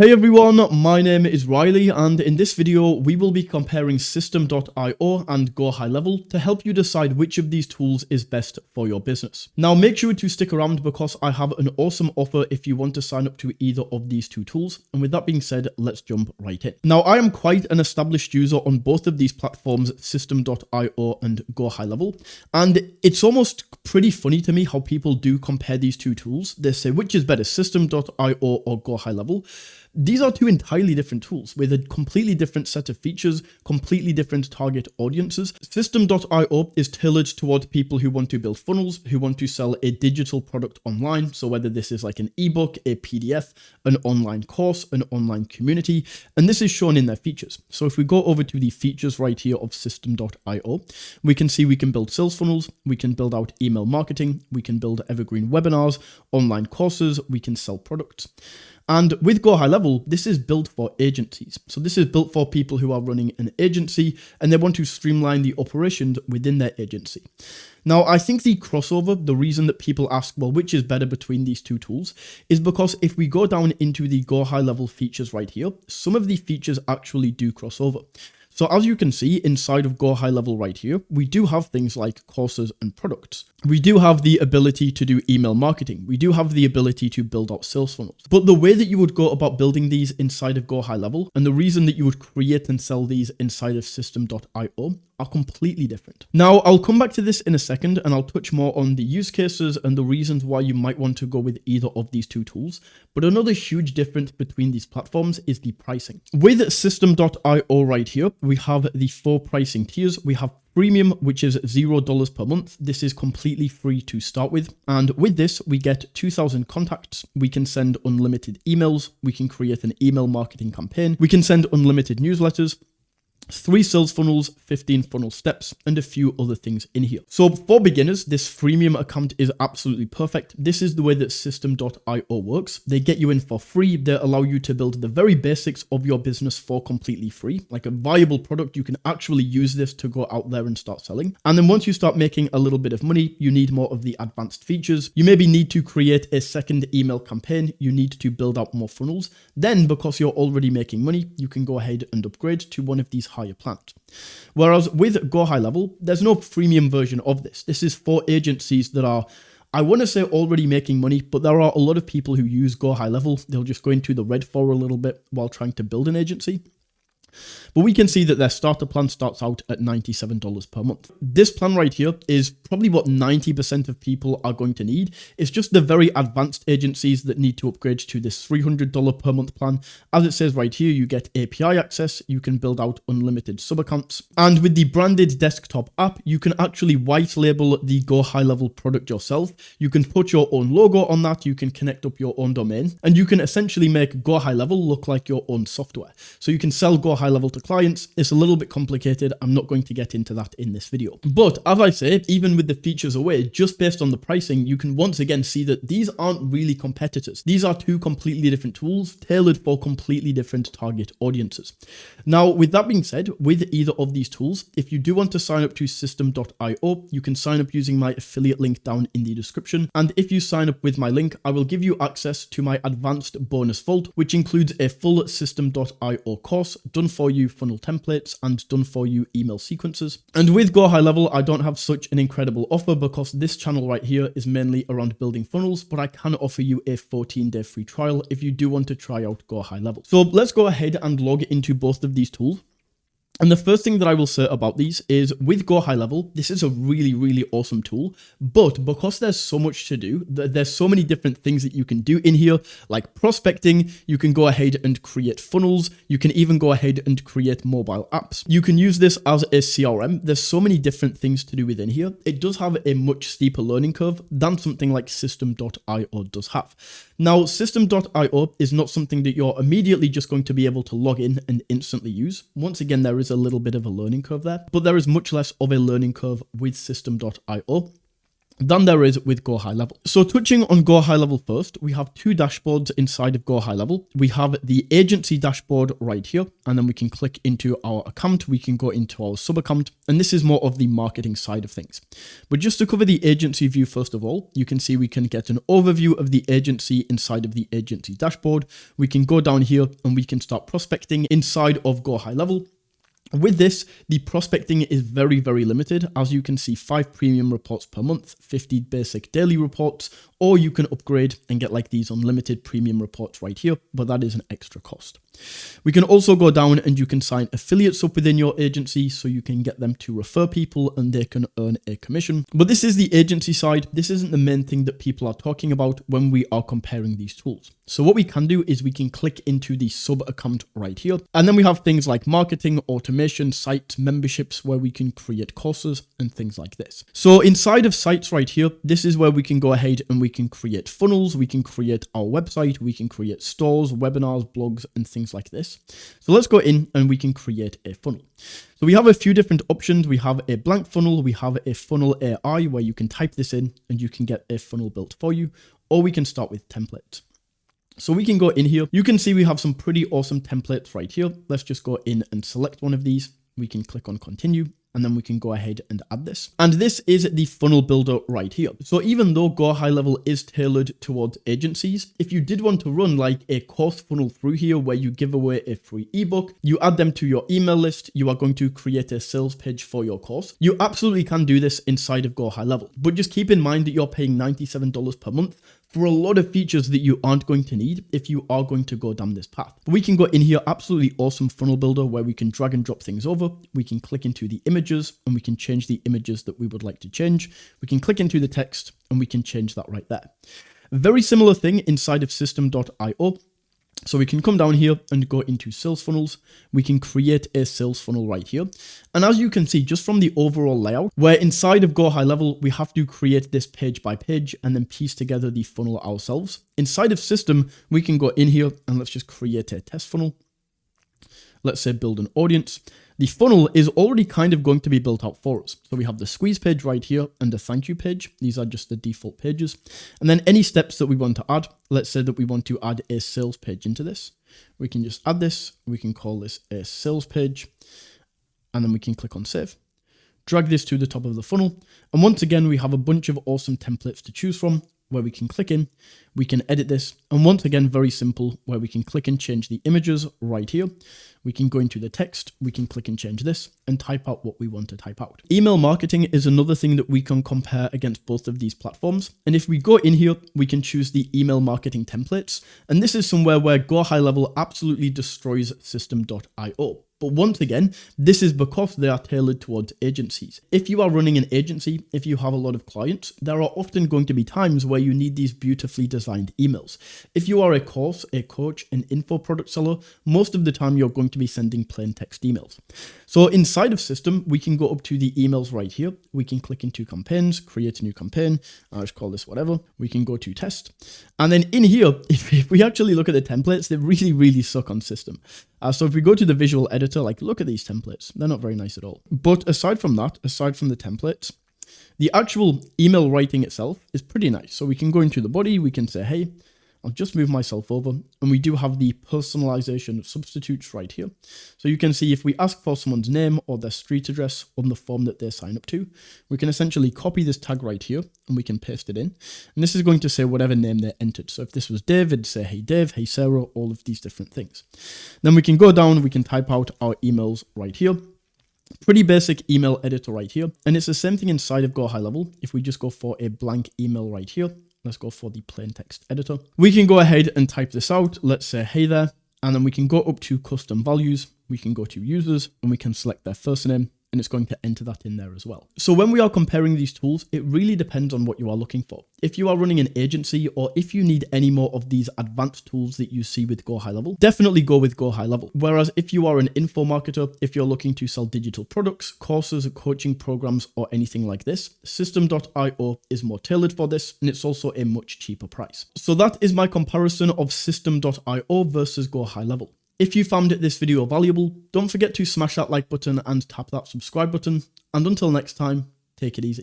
Hey everyone, my name is Riley, and in this video we will be comparing System.io and GoHighLevel to help you decide which of these tools is best for your business. Now make sure to stick around because I have an awesome offer if you want to sign up to either of these two tools, and with that being said, let's jump right in. Now I am quite an established user on both of these platforms, System.io and GoHighLevel, and it's almost pretty funny to me how people do compare these two tools. They say which is better, System.io or GoHighLevel. These are two entirely different tools with a completely different set of features, completely different target audiences. System.io is tailored towards people who want to build funnels, who want to sell a digital product online. So whether this is like an ebook, a PDF, an online course, an online community, and this is shown in their features. So if we go over to the features right here of System.io, we can see we can build sales funnels, we can build out email marketing, we can build evergreen webinars, online courses, we can sell products. And with GoHighLevel, this is built for agencies. So this is built for people who are running an agency and they want to streamline the operations within their agency. Now, I think the crossover, the reason that people ask, well, which is better between these two tools, is because if we go down into the GoHighLevel features right here, some of the features actually do cross over. So as you can see inside of GoHighLevel right here, we do have things like courses and products. We do have the ability to do email marketing. We do have the ability to build out sales funnels. But the way that you would go about building these inside of GoHighLevel and the reason that you would create and sell these inside of System.io are completely different. Now, I'll come back to this in a second and I'll touch more on the use cases and the reasons why you might want to go with either of these two tools. But another huge difference between these platforms is the pricing. With System.io right here, we have the 4 pricing tiers. We have Premium, which is $0 per month. This is completely free to start with. And with this, we get 2,000 contacts. We can send unlimited emails. We can create an email marketing campaign. We can send unlimited newsletters, 3 sales funnels, 15 funnel steps, and a few other things in here. So for beginners, this freemium account is absolutely perfect. This is the way that System.io works. They get you in for free. They allow you to build the very basics of your business for completely free, like a viable product. You can actually use this to go out there and start selling. And then once you start making a little bit of money, you need more of the advanced features. You maybe need to create a second email campaign. You need to build out more funnels. Then, because you're already making money, you can go ahead and upgrade to one of these higher plans. Whereas with GoHighLevel, there's no freemium version of this. This is for agencies that are, I want to say, already making money, but there are a lot of people who use GoHighLevel. They'll just go into the red for a little bit while trying to build an agency. But we can see that their starter plan starts out at $97 per month. This plan right here is probably what 90% of people are going to need. It's just the very advanced agencies that need to upgrade to this $300 per month plan. As it says right here, you get API access, you can build out unlimited sub-accounts. And with the branded desktop app, you can actually white label the GoHighLevel product yourself. You can put your own logo on that, you can connect up your own domain, and you can essentially make GoHighLevel look like your own software. So you can sell GoHighLevel to clients. It's a little bit complicated. I'm not going to get into that in this video. But as I say, even with the features away, just based on the pricing, you can once again see that these aren't really competitors. These are two completely different tools tailored for completely different target audiences. Now, with that being said, with either of these tools, if you do want to sign up to System.io, you can sign up using my affiliate link down in the description. And if you sign up with my link, I will give you access to my advanced bonus vault, which includes a full System.io course done for you funnel templates and done for you email sequences. And with GoHighLevel, I don't have such an incredible offer because this channel right here is mainly around building funnels, but I can offer you a 14-day free trial if you do want to try out GoHighLevel. So let's go ahead and log into both of these tools. And the first thing that I will say about these is with GoHighLevel, this is a really, really awesome tool, but because there's so much to do, there's so many different things that you can do in here, like prospecting, you can go ahead and create funnels, you can even go ahead and create mobile apps. You can use this as a CRM. There's so many different things to do within here. It does have a much steeper learning curve than something like System.io does have. Now, System.io is not something that you're immediately just going to be able to log in and instantly use. Once again, there is a little bit of a learning curve there, but there is much less of a learning curve with System.io. than there is with GoHighLevel. So touching on GoHighLevel first, we have two dashboards inside of GoHighLevel. We have the agency dashboard right here, and then we can click into our account. We can go into our sub account, and this is more of the marketing side of things. But just to cover the agency view, first of all, you can see we can get an overview of the agency inside of the agency dashboard. We can go down here and we can start prospecting inside of GoHighLevel. With this, the prospecting is very, very limited. As you can see, 5 premium reports per month, 50 basic daily reports, or you can upgrade and get like these unlimited premium reports right here, but that is an extra cost. We can also go down and you can sign affiliates up within your agency so you can get them to refer people and they can earn a commission. But this is the agency side. This isn't the main thing that people are talking about when we are comparing these tools. So what we can do is we can click into the sub account right here. And then we have things like marketing, automation, sites, memberships, where we can create courses and things like this. So inside of sites right here, this is where we can go ahead and we can create funnels. We can create our website. We can create stores, webinars, blogs, and things like this. So let's go in and we can create a funnel. So we have a few different options. We have a blank funnel. We have a funnel AI where you can type this in and you can get a funnel built for you, or we can start with templates. So we can go in here. You can see we have some pretty awesome templates right here. Let's just go in and select one of these. We can click on continue, and then we can go ahead and add this. And this is the funnel builder right here. So even though GoHighLevel is tailored towards agencies, if you did want to run like a course funnel through here where you give away a free ebook, you add them to your email list, you are going to create a sales page for your course, you absolutely can do this inside of GoHighLevel. But just keep in mind that you're paying $97 per month for a lot of features that you aren't going to need if you are going to go down this path. We can go in here, absolutely awesome funnel builder where we can drag and drop things over. We can click into the images and we can change the images that we would like to change. We can click into the text and we can change that right there. Very similar thing inside of system.io. So we can come down here and go into sales funnels. We can create a sales funnel right here. And as you can see, just from the overall layout, where inside of GoHighLevel, we have to create this page by page and then piece together the funnel ourselves. Inside of system, we can go in here and let's just create a test funnel. Let's say build an audience. The funnel is already kind of going to be built out for us. So we have the squeeze page right here and the thank you page. These are just the default pages. And then any steps that we want to add, let's say that we want to add a sales page into this. We can just add this. We can call this a sales page. And then we can click on save. Drag this to the top of the funnel. And once again, we have a bunch of awesome templates to choose from, where we can click in, we can edit this. And once again, very simple, where we can click and change the images right here. We can go into the text, we can click and change this and type out what we want to type out. Email marketing is another thing that we can compare against both of these platforms. And if we go in here, we can choose the email marketing templates. And this is somewhere where GoHighLevel absolutely destroys system.io. But once again, this is because they are tailored towards agencies. If you are running an agency, if you have a lot of clients, there are often going to be times where you need these beautifully designed emails. If you are a course, a coach, an info product seller, most of the time you're going to be sending plain text emails. So inside of system, we can go up to the emails right here. We can click into campaigns, create a new campaign. I'll just call this whatever. We can go to test. And then in here, if we actually look at the templates, they really, really suck on system. So if we go to the visual editor, like look at these templates, they're not very nice at all. But aside from that, aside from the templates, the actual email writing itself is pretty nice. So we can go into the body, we can say, hey, I'll just move myself over, and we do have the personalization substitutes right here. So you can see if we ask for someone's name or their street address on the form that they sign up to, we can essentially copy this tag right here and we can paste it in. And this is going to say whatever name they entered. So if this was Dave, it'd say, hey Dave, hey Sarah, all of these different things. Then we can go down, we can type out our emails right here. Pretty basic email editor right here. And it's the same thing inside of GoHighLevel. If we just go for a blank email right here, let's go for the plain text editor. We can go ahead and type this out. Let's say, hey there. And then we can go up to custom values. We can go to users and we can select their first name. And it's going to enter that in there as well. So when we are comparing these tools, it really depends on what you are looking for. If you are running an agency or if you need any more of these advanced tools that you see with GoHighLevel, definitely go with GoHighLevel. Whereas if you are an info marketer, if you're looking to sell digital products, courses, coaching programs, or anything like this, System.io is more tailored for this, and it's also a much cheaper price. So that is my comparison of System.io versus GoHighLevel. If you found this video valuable, don't forget to smash that like button and tap that subscribe button. And until next time, take it easy.